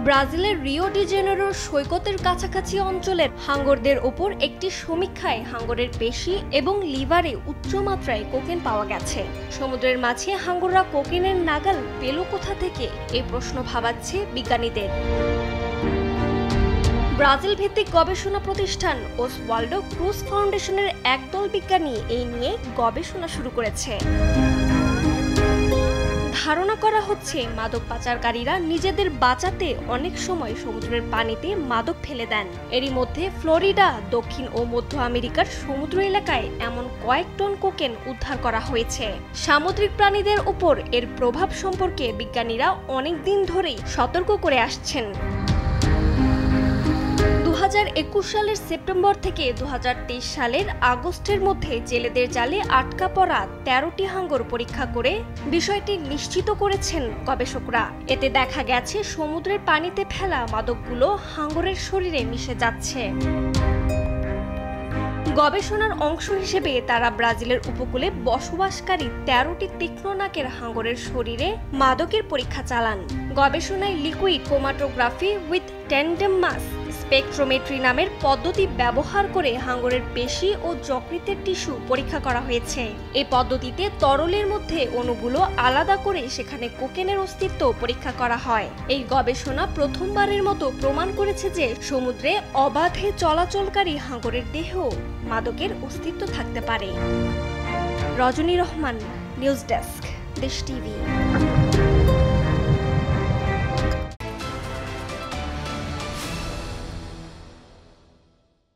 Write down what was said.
ব্রাজিলের Rio de জেনেরোর সৈকতের কাছাকাছি অঞ্চলের হাঙ্গরদের ওপর একটি সমীক্ষায় হাঙ্গরের পেশি এবং লিভারে উচ্চমাত্রায় কোকেন পাওয়া গেছে। সমুদ্রের মাঝে হাঙ্গররা কোকেনের নাগাল পেল কোথা থেকে, এই প্রশ্ন ভাবাচ্ছে বিজ্ঞানীদের। ব্রাজিল ভিত্তিক গবেষণা প্রতিষ্ঠান ওসওয়াল্ডো ক্রুজ ফাউন্ডেশনের একদল বিজ্ঞানী এই নিয়ে গবেষণা শুরু করেছে। ধারণা করা হচ্ছে মাদক পাচারকারীরা নিজেদের বাঁচাতে অনেক সময় সমুদ্রের পানিতে মাদক ফেলে দেন। এরই মধ্যে ফ্লোরিডা, দক্ষিণ ও মধ্য আমেরিকার সমুদ্র এলাকায় এমন কয়েক টন কোকেন উদ্ধার করা হয়েছে। সামুদ্রিক প্রাণীদের উপর এর প্রভাব সম্পর্কে বিজ্ঞানীরা অনেক দিন ধরেই সতর্ক করে আসছেন। 2021 সালের সেপ্টেম্বর থেকে 2023 সালের আগস্টের মধ্যে জেলেদের জালে আটকা পড়া 13টি হাঙ্গর পরীক্ষা করে বিষয়টি নিশ্চিত করেছেন গবেষকরা। এতে দেখা গেছে সমুদ্রের পানিতে ফেলা মাদকগুলো হাঙ্গরের শরীরে মিশে যাচ্ছে। গবেষণার অংশ হিসেবে তারা ব্রাজিলের উপকূলে বসবাসকারী 13টি তীক্ষ্ণ নাকের হাঙ্গরের শরীরে মাদকের পরীক্ষা চালান। গবেষণায় liquid chromatography with tandem mass spectrometry নামের পদ্ধতি ব্যবহার করে হাঙ্গরের পেশি ও যকৃতের টিস্যু পরীক্ষা করা হয়েছে। এই পদ্ধতিতে তরলের মধ্যে অণুগুলো আলাদা করে সেখানে কোকেনের অস্তিত্ব পরীক্ষা করা হয়। এই গবেষণা প্রথমবারের মতো প্রমাণ করেছে যে সমুদ্রে অবাধে চলাচলকারী হাঙ্গরের দেহেও মাদকের অস্তিত্ব থাকতে পারে। রজনী রহমান, নিউজ ডেস্ক, দেশ টিভি।